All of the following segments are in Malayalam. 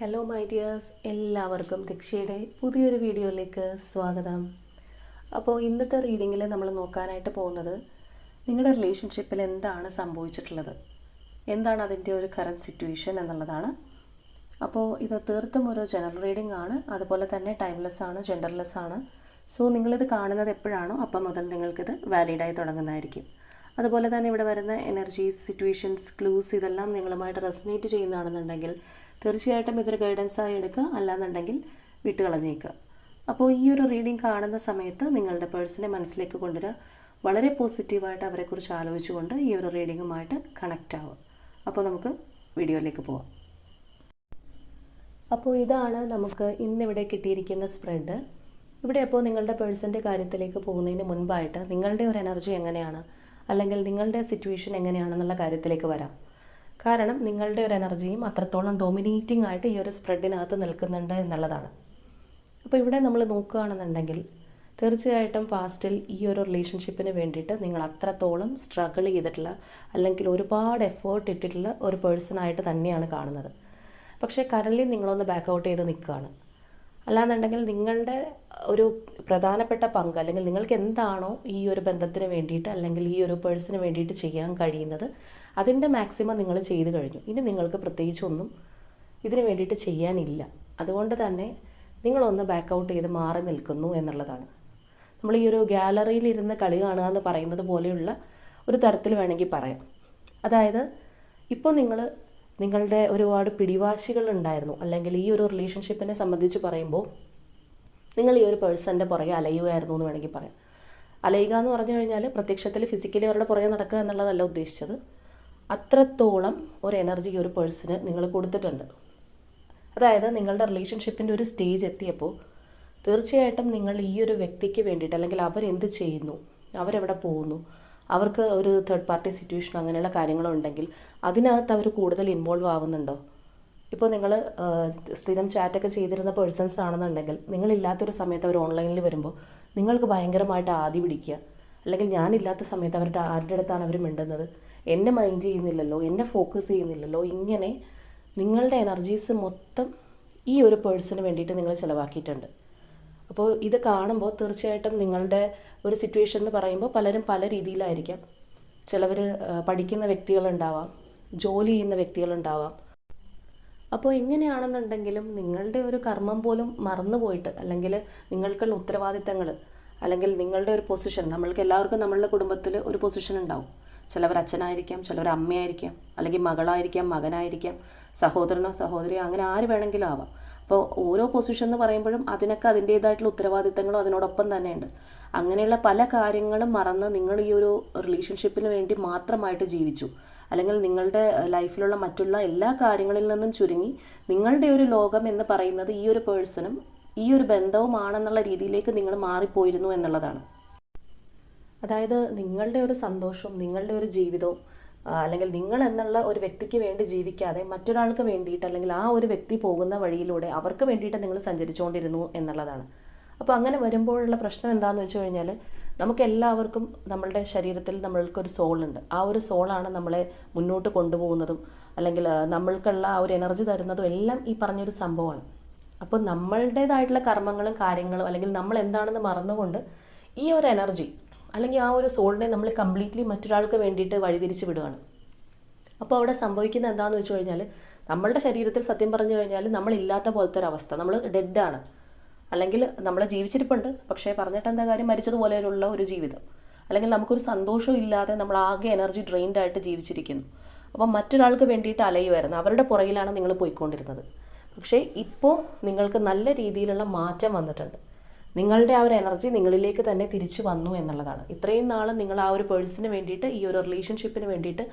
ഹലോ മൈ ഡിയേഴ്സ്, എല്ലാവർക്കും ദീക്ഷയുടെ പുതിയൊരു വീഡിയോയിലേക്ക് സ്വാഗതം. അപ്പോൾ ഇന്നത്തെ റീഡിങ്ങിൽ നമ്മൾ നോക്കാനായിട്ട് പോകുന്നത് നിങ്ങളുടെ റിലേഷൻഷിപ്പിൽ എന്താണ് സംഭവിച്ചിട്ടുള്ളത്, എന്താണ് അതിൻ്റെ ഒരു കറൻറ്റ് സിറ്റുവേഷൻ എന്നുള്ളതാണ്. അപ്പോൾ ഇത് തീർത്തും ഒരു ജനറൽ റീഡിംഗ് ആണ്, അതുപോലെ തന്നെ ടൈംലെസ് ആണ്, ജെൻഡർലെസ് ആണ്. സോ നിങ്ങളിത് കാണുന്നത് എപ്പോഴാണോ അപ്പം മുതൽ നിങ്ങൾക്കിത് വാലിഡായി തുടങ്ങുന്നതായിരിക്കും. അതുപോലെ തന്നെ ഇവിടെ വരുന്ന എനർജീസ്, സിറ്റുവേഷൻസ്, ക്ലൂസ് ഇതെല്ലാം നിങ്ങളുമായിട്ട് റെസനേറ്റ് ചെയ്യുന്നതാണെന്നുണ്ടെങ്കിൽ തീർച്ചയായിട്ടും ഇതൊരു ഗൈഡൻസായി എടുക്കുക, അല്ലാന്നുണ്ടെങ്കിൽ വിട്ടുകളഞ്ഞേക്കുക. അപ്പോൾ ഈ ഒരു റീഡിംഗ് കാണുന്ന സമയത്ത് നിങ്ങളുടെ പേഴ്സണെ മനസ്സിലേക്ക് കൊണ്ടുവരിക, വളരെ പോസിറ്റീവായിട്ട് അവരെക്കുറിച്ച് ആലോചിച്ചുകൊണ്ട് ഈ ഒരു റീഡിങ്ങുമായിട്ട് കണക്റ്റ് ആവുക. അപ്പോൾ നമുക്ക് വീഡിയോയിലേക്ക് പോവാം. അപ്പോൾ ഇതാണ് നമുക്ക് ഇന്നിവിടെ കിട്ടിയിരിക്കുന്ന സ്പ്രെഡ്. ഇവിടെ അപ്പോൾ നിങ്ങളുടെ പേഴ്സൻ്റെ കാര്യത്തിലേക്ക് പോകുന്നതിന് മുൻപായിട്ട് നിങ്ങളുടെ ഒരു എനർജി എങ്ങനെയാണ്, അല്ലെങ്കിൽ നിങ്ങളുടെ സിറ്റുവേഷൻ എങ്ങനെയാണെന്നുള്ള കാര്യത്തിലേക്ക് വരാം. കാരണം നിങ്ങളുടെ ഒരു എനർജിയും അത്രത്തോളം ഡോമിനേറ്റിംഗ് ആയിട്ട് ഈ ഒരു സ്പ്രെഡിനകത്ത് നിൽക്കുന്നുണ്ട് എന്നുള്ളതാണ്. അപ്പോൾ ഇവിടെ നമ്മൾ നോക്കുകയാണെന്നുണ്ടെങ്കിൽ തീർച്ചയായിട്ടും പാസ്റ്റിൽ ഈ ഒരു റിലേഷൻഷിപ്പിന് വേണ്ടിയിട്ട് നിങ്ങൾ അത്രത്തോളം സ്ട്രഗിൾ ചെയ്തിട്ടുള്ള, അല്ലെങ്കിൽ ഒരുപാട് എഫേർട്ട് ഇട്ടിട്ടുള്ള ഒരു പേഴ്സണായിട്ട് തന്നെയാണ് കാണുന്നത്. പക്ഷേ കറൻറ്റ്ലി നിങ്ങളൊന്ന് ബാക്ക് ഔട്ട് ചെയ്ത് നിൽക്കുകയാണ്. അല്ലാന്നുണ്ടെങ്കിൽ നിങ്ങളുടെ ഒരു പ്രധാനപ്പെട്ട പങ്ക്, അല്ലെങ്കിൽ നിങ്ങൾക്ക് എന്താണോ ഈ ഒരു ബന്ധത്തിന് വേണ്ടിയിട്ട്, അല്ലെങ്കിൽ ഈ ഒരു പേഴ്സണിന് വേണ്ടിയിട്ട് ചെയ്യാൻ കഴിയുന്നത്, അതിൻ്റെ മാക്സിമം നിങ്ങൾ ചെയ്തു കഴിഞ്ഞു. ഇനി നിങ്ങൾക്ക് പ്രത്യേകിച്ചൊന്നും ഇതിന് വേണ്ടിയിട്ട് ചെയ്യാനില്ല. അതുകൊണ്ട് തന്നെ നിങ്ങളൊന്ന് ബാക്ക് ഔട്ട് ചെയ്ത് മാറി നിൽക്കുന്നു എന്നുള്ളതാണ്. നമ്മൾ ഈ ഒരു ഗാലറിയിലിരുന്ന് കളി കാണുക എന്ന് പറയുന്നത് പോലെയുള്ള ഒരു തരത്തിൽ വേണമെങ്കിൽ പറയാം. അതായത് ഇപ്പോൾ നിങ്ങളുടെ ഒരുപാട് പിടിവാശികൾ ഉണ്ടായിരുന്നു, അല്ലെങ്കിൽ ഈ ഒരു റിലേഷൻഷിപ്പിനെ സംബന്ധിച്ച് പറയുമ്പോൾ നിങ്ങൾ ഈ ഒരു പേഴ്സൻ്റെ പുറകെ അലയുകയായിരുന്നു എന്ന് വേണമെങ്കിൽ പറയാം. അലയുക എന്ന് പറഞ്ഞു കഴിഞ്ഞാൽ പ്രത്യക്ഷത്തിൽ ഫിസിക്കലി അവരുടെ പുറകെ നടക്കുക എന്നുള്ളതല്ല ഉദ്ദേശിച്ചത്. അത്രത്തോളം ഒരു എനർജി ഒരു പേഴ്സണ് നിങ്ങൾ കൊടുത്തിട്ടുണ്ട്. അതായത് നിങ്ങളുടെ റിലേഷൻഷിപ്പിൻ്റെ ഒരു സ്റ്റേജ് എത്തിയപ്പോൾ തീർച്ചയായിട്ടും നിങ്ങൾ ഈ ഒരു വ്യക്തിക്ക് വേണ്ടിയിട്ട്, അല്ലെങ്കിൽ അവരെന്ത് ചെയ്യുന്നു, അവരെവിടെ പോകുന്നു, അവർക്ക് ഒരു തേർഡ് പാർട്ടി സിറ്റുവേഷൻ അങ്ങനെയുള്ള കാര്യങ്ങളുണ്ടെങ്കിൽ അതിനകത്ത് അവർ കൂടുതൽ ഇൻവോൾവ് ആവുന്നുണ്ടോ? ഇപ്പോൾ നിങ്ങൾ സ്ഥിരം ചാറ്റൊക്കെ ചെയ്തിരുന്ന പേഴ്സൺസ് ആണെന്നുണ്ടെങ്കിൽ നിങ്ങളില്ലാത്തൊരു സമയത്ത് അവർ ഓൺലൈനിൽ വരുമ്പോൾ നിങ്ങൾക്ക് ഭയങ്കരമായിട്ട് ആദി പിടിക്കുക, അല്ലെങ്കിൽ ഞാനില്ലാത്ത സമയത്ത് അവരുടെ ആരുടെ അടുത്താണ് അവർ മിണ്ടുന്നത്, എന്നെ മൈൻഡ് ചെയ്യുന്നില്ലല്ലോ, എന്നെ ഫോക്കസ് ചെയ്യുന്നില്ലല്ലോ, ഇങ്ങനെ നിങ്ങളുടെ എനർജീസ് മൊത്തം ഈ ഒരു പേഴ്സണിന് വേണ്ടിയിട്ട് നിങ്ങൾ ചിലവാക്കിയിട്ടുണ്ട്. അപ്പോൾ ഇത് കാണുമ്പോൾ തീർച്ചയായിട്ടും നിങ്ങളുടെ ഒരു സിറ്റുവേഷൻ എന്ന് പറയുമ്പോൾ പലരും പല രീതിയിലായിരിക്കാം. ചിലവർ പഠിക്കുന്ന വ്യക്തികളുണ്ടാവാം, ജോലി ചെയ്യുന്ന വ്യക്തികളുണ്ടാവാം. അപ്പോൾ എങ്ങനെയാണെന്നുണ്ടെങ്കിലും നിങ്ങളുടെ ഒരു കർമ്മം പോലും മറന്നു പോയിട്ട്, അല്ലെങ്കിൽ നിങ്ങൾക്കുള്ള ഉത്തരവാദിത്തങ്ങൾ, അല്ലെങ്കിൽ നിങ്ങളുടെ ഒരു പൊസിഷൻ, നമ്മൾക്ക് എല്ലാവർക്കും നമ്മളുടെ കുടുംബത്തിൽ ഒരു പൊസിഷൻ ഉണ്ടാവും. ചിലവർ അച്ഛനായിരിക്കാം, ചിലവർ അമ്മയായിരിക്കാം, അല്ലെങ്കിൽ മകളായിരിക്കാം, മകനായിരിക്കാം, സഹോദരനോ സഹോദരിയോ, അങ്ങനെ ആര് വേണമെങ്കിലും ആവാം. അപ്പോൾ ഓരോ പൊസിഷൻ എന്ന് പറയുമ്പോഴും അതിനൊക്കെ അതിൻ്റേതായിട്ടുള്ള ഉത്തരവാദിത്തങ്ങളും അതിനോടൊപ്പം തന്നെയുണ്ട്. അങ്ങനെയുള്ള പല കാര്യങ്ങളും മറന്ന് നിങ്ങൾ ഈ ഒരു റിലേഷൻഷിപ്പിന് വേണ്ടി മാത്രമായിട്ട് ജീവിച്ചു, അല്ലെങ്കിൽ നിങ്ങളുടെ ലൈഫിലുള്ള മറ്റുള്ള എല്ലാ കാര്യങ്ങളിൽ നിന്നും ചുരുങ്ങി നിങ്ങളുടെ ഒരു ലോകം എന്ന് പറയുന്നത് ഈ ഒരു പേഴ്സണും ഈ ഒരു ബന്ധവുമാണെന്നുള്ള രീതിയിലേക്ക് നിങ്ങൾ മാറിപ്പോയിരുന്നു എന്നുള്ളതാണ്. അതായത് നിങ്ങളുടെ ഒരു സന്തോഷവും നിങ്ങളുടെ ഒരു ജീവിതവും, അല്ലെങ്കിൽ നിങ്ങൾ എന്നുള്ള ഒരു വ്യക്തിക്ക് വേണ്ടി ജീവിക്കാതെ മറ്റൊരാൾക്ക് വേണ്ടിയിട്ട്, അല്ലെങ്കിൽ ആ ഒരു വ്യക്തി പോകുന്ന വഴിയിലൂടെ അവർക്ക് വേണ്ടിയിട്ട് നിങ്ങൾ സഞ്ചരിച്ചുകൊണ്ടിരുന്നു എന്നുള്ളതാണ്. അപ്പോൾ അങ്ങനെ വരുമ്പോഴുള്ള പ്രശ്നം എന്താണെന്ന് വെച്ച് കഴിഞ്ഞാൽ, നമുക്ക് എല്ലാവർക്കും നമ്മളുടെ ശരീരത്തിൽ നമ്മൾക്കൊരു സോളുണ്ട്. ആ ഒരു സോളാണ് നമ്മളെ മുന്നോട്ട് കൊണ്ടുപോകുന്നതും, അല്ലെങ്കിൽ നമ്മൾക്കുള്ള ആ ഒരു എനർജി തരുന്നതും എല്ലാം ഈ പറഞ്ഞൊരു സംഭവമാണ്. അപ്പോൾ നമ്മളുടേതായിട്ടുള്ള കർമ്മങ്ങളും കാര്യങ്ങളും, അല്ലെങ്കിൽ നമ്മൾ എന്താണെന്ന് മറന്നുകൊണ്ട് ഈ ഒരു എനർജി, അല്ലെങ്കിൽ ആ ഒരു സോളിനെ നമ്മൾ കംപ്ലീറ്റ്ലി മറ്റൊരാൾക്ക് വേണ്ടിയിട്ട് വഴിതിരിച്ച് വിടുകയാണ്. അപ്പോൾ അവിടെ സംഭവിക്കുന്നത് എന്താണെന്ന് വെച്ച് കഴിഞ്ഞാൽ, നമ്മളുടെ ശരീരത്തിൽ സത്യം പറഞ്ഞു കഴിഞ്ഞാൽ നമ്മളില്ലാത്ത പോലത്തെ ഒരു അവസ്ഥ, നമ്മൾ ഡെഡാണ്, അല്ലെങ്കിൽ നമ്മൾ ജീവിച്ചിരിപ്പുണ്ട്, പക്ഷേ പറഞ്ഞിട്ട് എന്താ കാര്യം, മരിച്ചതുപോലെയുള്ള ഒരു ജീവിതം, അല്ലെങ്കിൽ നമുക്കൊരു സന്തോഷവും ഇല്ലാതെ നമ്മൾ ആകെ എനർജി ഡ്രെയിൻഡ് ആയിട്ട് ജീവിച്ചിരിക്കുന്നു. അപ്പോൾ മറ്റൊരാൾക്ക് വേണ്ടിയിട്ട് അലയുമായിരുന്നു, അവരുടെ പുറകിലാണ് നിങ്ങൾ പോയിക്കൊണ്ടിരുന്നത്. പക്ഷേ ഇപ്പോൾ നിങ്ങൾക്ക് നല്ല രീതിയിലുള്ള മാറ്റം വന്നിട്ടുണ്ട്. നിങ്ങളുടെ ആ ഒരു എനർജി നിങ്ങളിലേക്ക് തന്നെ തിരിച്ചു വന്നു എന്നുള്ളതാണ്. ഇത്രയും നാൾ നിങ്ങൾ ആ ഒരു പേഴ്സണിന് വേണ്ടിയിട്ട്, ഈ ഒരു റിലേഷൻഷിപ്പിന് വേണ്ടിയിട്ട്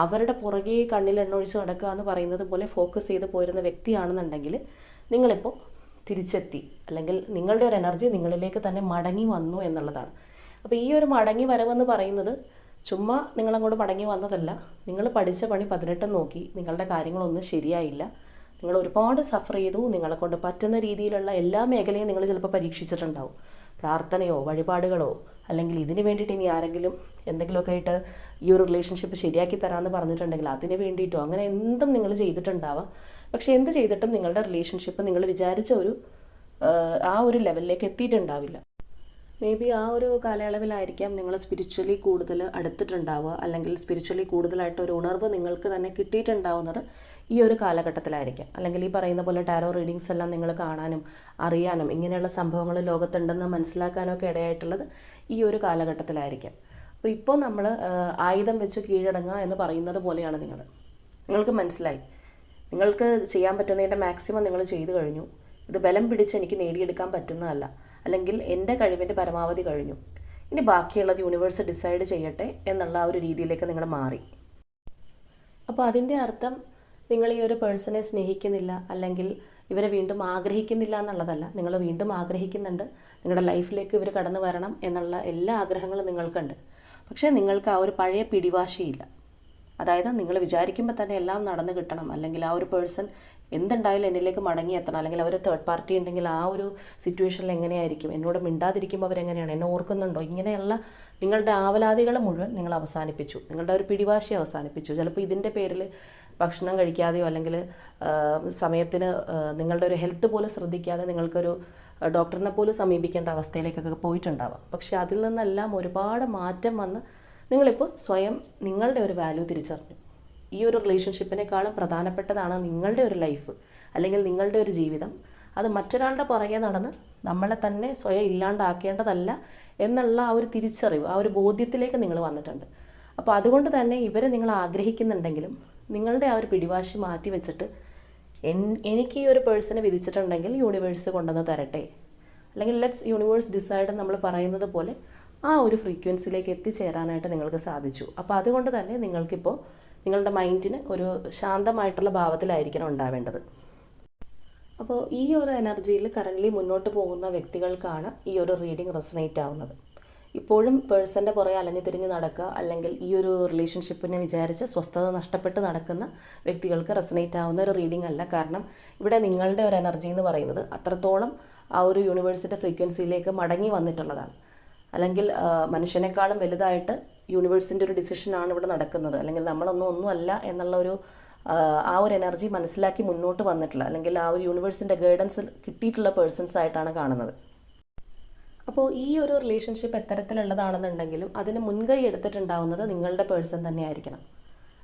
അവരുടെ പുറകെ കണ്ണിൽ എണ്ണൊഴിച്ച് നടക്കുക എന്ന് പറയുന്നത് പോലെ ഫോക്കസ് ചെയ്ത് പോയിരുന്ന വ്യക്തിയാണെന്നുണ്ടെങ്കിൽ നിങ്ങളിപ്പോൾ തിരിച്ചെത്തി, അല്ലെങ്കിൽ നിങ്ങളുടെ ഒരു എനർജി നിങ്ങളിലേക്ക് തന്നെ മടങ്ങി വന്നു എന്നുള്ളതാണ്. അപ്പോൾ ഈ ഒരു മടങ്ങി വരവെന്ന് പറയുന്നത് ചുമ്മാ നിങ്ങളങ്ങോട്ട് മടങ്ങി വന്നതല്ല. നിങ്ങൾ പഠിച്ച പണി 18 നോക്കി, നിങ്ങളുടെ കാര്യങ്ങളൊന്നും ശരിയായില്ല, നിങ്ങൾ ഒരുപാട് സഫർ ചെയ്തു, നിങ്ങളെക്കൊണ്ട് പറ്റുന്ന രീതിയിലുള്ള എല്ലാ മേഖലയും നിങ്ങൾ ചിലപ്പോൾ പരീക്ഷിച്ചിട്ടുണ്ടാവും. പ്രാർത്ഥനയോ വഴിപാടുകളോ, അല്ലെങ്കിൽ ഇതിന് വേണ്ടിയിട്ട് ഇനി ആരെങ്കിലും എന്തെങ്കിലുമൊക്കെ ആയിട്ട് ഈ ഒരു റിലേഷൻഷിപ്പ് ശരിയാക്കി തരാമെന്ന് പറഞ്ഞിട്ടുണ്ടെങ്കിൽ അതിന് വേണ്ടിയിട്ടോ അങ്ങനെ എന്തും നിങ്ങൾ ചെയ്തിട്ടുണ്ടാവാം. പക്ഷേ എന്ത് ചെയ്തിട്ടും നിങ്ങളുടെ റിലേഷൻഷിപ്പ് നിങ്ങൾ വിചാരിച്ച ആ ഒരു ലെവലിലേക്ക് എത്തിയിട്ടുണ്ടാവില്ല. മേ ബി ആ ഒരു കാലയളവിലായിരിക്കാം നിങ്ങൾ സ്പിരിച്വലി കൂടുതൽ അടുത്തിട്ടുണ്ടാവുക, അല്ലെങ്കിൽ സ്പിരിച്വലി കൂടുതലായിട്ട് ഒരു ഉണർവ് നിങ്ങൾക്ക് തന്നെ കിട്ടിയിട്ടുണ്ടാവുന്നത് ഈ ഒരു കാലഘട്ടത്തിലായിരിക്കാം. അല്ലെങ്കിൽ ഈ പറയുന്ന പോലെ ടാരോ റീഡിങ്സ് എല്ലാം നിങ്ങൾ കാണാനും അറിയാനും ഇങ്ങനെയുള്ള സംഭവങ്ങൾ ലോകത്തുണ്ടെന്ന് മനസ്സിലാക്കാനൊക്കെ ഇടയായിട്ടുള്ളത് ഈ ഒരു കാലഘട്ടത്തിലായിരിക്കാം. അപ്പോൾ ഇപ്പോൾ നമ്മൾ ആയുധം വെച്ച് കീഴടങ്ങുക എന്ന് പറയുന്നത് പോലെയാണ് നിങ്ങൾക്ക് മനസ്സിലായി, നിങ്ങൾക്ക് ചെയ്യാൻ പറ്റുന്നതിൻ്റെ മാക്സിമം നിങ്ങൾ ചെയ്തു കഴിഞ്ഞു. ഇത് ബലം പിടിച്ച് എനിക്ക് നേടിയെടുക്കാൻ പറ്റുന്നതല്ല, അല്ലെങ്കിൽ എൻ്റെ കഴിവിൻ്റെ പരമാവധി കഴിഞ്ഞു, ഇനി ബാക്കിയുള്ളത് യൂണിവേഴ്സ് ഡിസൈഡ് ചെയ്യട്ടെ എന്നുള്ള ആ ഒരു രീതിയിലേക്ക് നിങ്ങൾ മാറി. അപ്പോൾ അതിൻ്റെ അർത്ഥം നിങ്ങൾ ഈ ഒരു പേഴ്സണെ സ്നേഹിക്കുന്നില്ല, അല്ലെങ്കിൽ ഇവരെ വീണ്ടും ആഗ്രഹിക്കുന്നില്ല എന്നുള്ളതല്ല. നിങ്ങൾ വീണ്ടും ആഗ്രഹിക്കുന്നുണ്ട്, നിങ്ങളുടെ ലൈഫിലേക്ക് ഇവർ കടന്നു വരണം എന്നുള്ള എല്ലാ ആഗ്രഹങ്ങളും നിങ്ങൾക്കുണ്ട്. പക്ഷേ നിങ്ങൾക്ക് ആ ഒരു പഴയ പിടിവാശിയില്ല. അതായത് നിങ്ങൾ വിചാരിക്കുമ്പോൾ തന്നെ എല്ലാം നടന്നു കിട്ടണം, അല്ലെങ്കിൽ ആ ഒരു പേഴ്സൺ എന്തുണ്ടായാലും എന്നിലേക്ക് മടങ്ങിയെത്തണം, അല്ലെങ്കിൽ അവർ തേർഡ് പാർട്ടി ഉണ്ടെങ്കിൽ ആ ഒരു സിറ്റുവേഷനിൽ എങ്ങനെയായിരിക്കും, എന്നോട് മിണ്ടാതിരിക്കുമ്പോൾ അവരെങ്ങനെയാണ്, എന്നെ ഓർക്കുന്നുണ്ടോ, ഇങ്ങനെയുള്ള നിങ്ങളുടെ ആവലാതികൾ മുഴുവൻ നിങ്ങൾ അവസാനിപ്പിച്ചു, നിങ്ങളുടെ ഒരു പിടിവാശി അവസാനിപ്പിച്ചു. ചിലപ്പോൾ ഇതിൻ്റെ പേരിൽ ഭക്ഷണം കഴിക്കാതെയോ അല്ലെങ്കിൽ സമയത്തിന് നിങ്ങളുടെ ഒരു ഹെൽത്ത് പോലും ശ്രദ്ധിക്കാതെ നിങ്ങൾക്കൊരു ഡോക്ടറിനെ പോലും സമീപിക്കേണ്ട അവസ്ഥയിലേക്കൊക്കെ പോയിട്ടുണ്ടാവാം. പക്ഷേ അതിൽ നിന്നെല്ലാം ഒരുപാട് മാറ്റം വന്ന് നിങ്ങളിപ്പോൾ സ്വയം നിങ്ങളുടെ ഒരു വാല്യൂ തിരിച്ചറിഞ്ഞു. ഈ ഒരു റിലേഷൻഷിപ്പിനേക്കാളും പ്രധാനപ്പെട്ടതാണ് നിങ്ങളുടെ ഒരു ലൈഫ്, അല്ലെങ്കിൽ നിങ്ങളുടെ ഒരു ജീവിതം. അത് മറ്റൊരാളുടെ പുറകെ നടന്ന് നമ്മളെ തന്നെ സ്വയം ഇല്ലാണ്ടാക്കേണ്ടതല്ല എന്നുള്ള ആ ഒരു തിരിച്ചറിവ്, ആ ഒരു ബോധ്യത്തിലേക്ക് നിങ്ങൾ വന്നിട്ടുണ്ട്. അപ്പോൾ അതുകൊണ്ട് തന്നെ ഇവരെ നിങ്ങൾ ആഗ്രഹിക്കുന്നുണ്ടെങ്കിലും നിങ്ങളുടെ ആ ഒരു പിടിവാശി മാറ്റി വെച്ചിട്ട് എനിക്ക് ഈ ഒരു പേഴ്സണെ വിധിച്ചിട്ടുണ്ടെങ്കിൽ യൂണിവേഴ്സ് കൊണ്ടുവന്ന് തരട്ടെ, അല്ലെങ്കിൽ ലെറ്റ്സ് യൂണിവേഴ്സ് ഡിസൈഡ് നമ്മൾ പറയുന്നത് പോലെ ആ ഒരു ഫ്രീക്വൻസിയിലേക്ക് എത്തിച്ചേരാനായിട്ട് നിങ്ങൾക്ക് സാധിച്ചു. അപ്പോൾ അതുകൊണ്ട് തന്നെ നിങ്ങൾക്കിപ്പോൾ നിങ്ങളുടെ മൈൻഡിന് ഒരു ശാന്തമായിട്ടുള്ള ഭാവത്തിലായിരിക്കണം ഉണ്ടാവേണ്ടത്. അപ്പോൾ ഈ ഒരു എനർജിയിൽ കറൻ്റ്ലി മുന്നോട്ട് പോകുന്ന വ്യക്തികൾക്കാണ് ഈ ഒരു റീഡിംഗ് റെസനേറ്റ് ആവുന്നത്. ഇപ്പോഴും പേഴ്സൻ്റെ പുറകെ അലഞ്ഞു തിരിഞ്ഞ് നടക്കുക, അല്ലെങ്കിൽ ഈ ഒരു റിലേഷൻഷിപ്പിനെ വിചാരിച്ച് സ്വസ്ഥത നഷ്ടപ്പെട്ട് നടക്കുന്ന വ്യക്തികൾക്ക് റെസനേറ്റ് ആവുന്ന ഒരു റീഡിംഗ് അല്ല. കാരണം ഇവിടെ നിങ്ങളുടെ ഒരു എനർജി എന്ന് പറയുന്നത് അത്രത്തോളം ആ ഒരു യൂണിവേഴ്സിൻ്റെ ഫ്രീക്വൻസിയിലേക്ക് മടങ്ങി വന്നിട്ടുള്ളതാണ്. അല്ലെങ്കിൽ മനുഷ്യനേക്കാളും വലുതായിട്ട് യൂണിവേഴ്സിൻ്റെ ഒരു ഡിസിഷനാണ് ഇവിടെ നടക്കുന്നത്, അല്ലെങ്കിൽ ഒന്നും അല്ല എന്നുള്ള ആ ഒരു എനർജി മനസ്സിലാക്കി മുന്നോട്ട് വന്നിട്ടുള്ള, അല്ലെങ്കിൽ ആ ഒരു യൂണിവേഴ്സിൻ്റെ ഗൈഡൻസ് കിട്ടിയിട്ടുള്ള പേഴ്സൺസ് ആയിട്ടാണ് കാണുന്നത്. അപ്പോൾ ഈ ഒരു റിലേഷൻഷിപ്പ് എത്തരത്തിലുള്ളതാണെന്നുണ്ടെങ്കിലും അതിന് മുൻകൈ എടുത്തിട്ടുണ്ടാവുന്നത് നിങ്ങളുടെ പേഴ്സൺ തന്നെ ആയിരിക്കണം.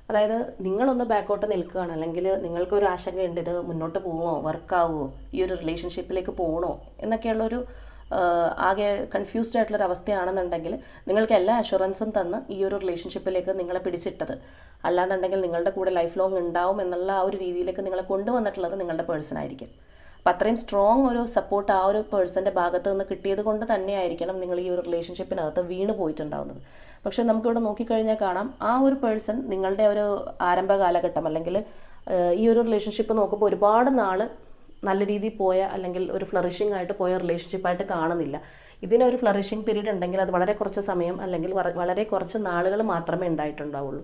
അതായത് നിങ്ങളൊന്ന് ബാക്കോട്ട് നിൽക്കുകയാണ്, അല്ലെങ്കിൽ നിങ്ങൾക്കൊരു ആശങ്കയുണ്ട്, ഇത് മുന്നോട്ട് പോവുമോ, വർക്കാവുമോ, ഈ ഒരു റിലേഷൻഷിപ്പിലേക്ക് പോകണോ എന്നൊക്കെയുള്ളൊരു ആകെ കൺഫ്യൂസ്ഡ് ആയിട്ടുള്ളൊരു അവസ്ഥയാണെന്നുണ്ടെങ്കിൽ നിങ്ങൾക്ക് എല്ലാ അഷുറൻസും തന്ന് ഈ ഒരു റിലേഷൻഷിപ്പിലേക്ക് നിങ്ങളെ പിടിച്ചിട്ടത്, അല്ലാന്നുണ്ടെങ്കിൽ നിങ്ങളുടെ കൂടെ ലൈഫ് ലോങ് ഉണ്ടാവും എന്നുള്ള ആ ഒരു രീതിയിലേക്ക് നിങ്ങളെ കൊണ്ടുവന്നിട്ടുള്ളത് നിങ്ങളുടെ പേഴ്സൺ ആയിരിക്കും. അപ്പം അത്രയും സ്ട്രോങ് ഒരു സപ്പോർട്ട് ആ ഒരു പേഴ്സൻ്റെ ഭാഗത്ത് നിന്ന് കിട്ടിയത് കൊണ്ട് തന്നെയായിരിക്കണം നിങ്ങൾ ഈ ഒരു റിലേഷൻഷിപ്പിനകത്ത് വീണ് പോയിട്ടുണ്ടാവുന്നത്. പക്ഷേ നമുക്കിവിടെ നോക്കിക്കഴിഞ്ഞാൽ കാണാം, ആ ഒരു പേഴ്സൺ നിങ്ങളുടെ ഒരു ആരംഭ കാലഘട്ടം, അല്ലെങ്കിൽ ഈ ഒരു റിലേഷൻഷിപ്പ് നോക്കുമ്പോൾ ഒരുപാട് നാൾ നല്ല രീതിയിൽ പോയ, അല്ലെങ്കിൽ ഒരു ഫ്ലറിഷിംഗ് ആയിട്ട് പോയ റിലേഷൻഷിപ്പായിട്ട് കാണുന്നില്ല. ഇതിനൊരു ഫ്ലറിഷിംഗ് പീരീഡ് ഉണ്ടെങ്കിൽ അത് വളരെ കുറച്ച് സമയം, അല്ലെങ്കിൽ വളരെ കുറച്ച് നാളുകൾ മാത്രമേ ഉണ്ടായിട്ടുണ്ടാവുള്ളൂ.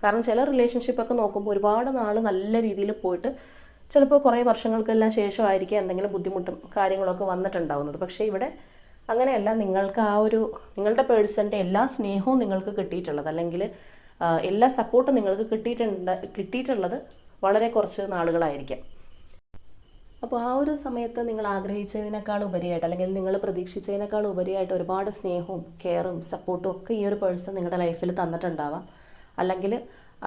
കാരണം ചില റിലേഷൻഷിപ്പൊക്കെ നോക്കുമ്പോൾ ഒരുപാട് നാൾ നല്ല രീതിയിൽ പോയിട്ട് ചിലപ്പോൾ കുറേ വർഷങ്ങൾക്കെല്ലാം ശേഷമായിരിക്കും എന്തെങ്കിലും ബുദ്ധിമുട്ടും കാര്യങ്ങളൊക്കെ വന്നിട്ടുണ്ടാവുന്നത്. പക്ഷേ ഇവിടെ അങ്ങനെയല്ല, നിങ്ങൾക്ക് ആ ഒരു നിങ്ങളുടെ പേഴ്സൻ്റെ എല്ലാ സ്നേഹവും നിങ്ങൾക്ക് കിട്ടിയിട്ടുള്ളത്, അല്ലെങ്കിൽ എല്ലാ സപ്പോർട്ടും നിങ്ങൾക്ക് കിട്ടിയിട്ടുള്ളത് വളരെ കുറച്ച് നാളുകളായിരിക്കാം. അപ്പോൾ ആ ഒരു സമയത്ത് നിങ്ങൾ ആഗ്രഹിച്ചതിനേക്കാൾ ഉപരിയായിട്ട്, അല്ലെങ്കിൽ നിങ്ങൾ പ്രതീക്ഷിച്ചതിനേക്കാൾ ഉപരിയായിട്ട് ഒരുപാട് സ്നേഹവും കെയറും സപ്പോർട്ടും ഒക്കെ ഈ ഒരു പേഴ്സൺ നിങ്ങളുടെ ലൈഫിൽ തന്നിട്ടുണ്ടാവാം. അല്ലെങ്കിൽ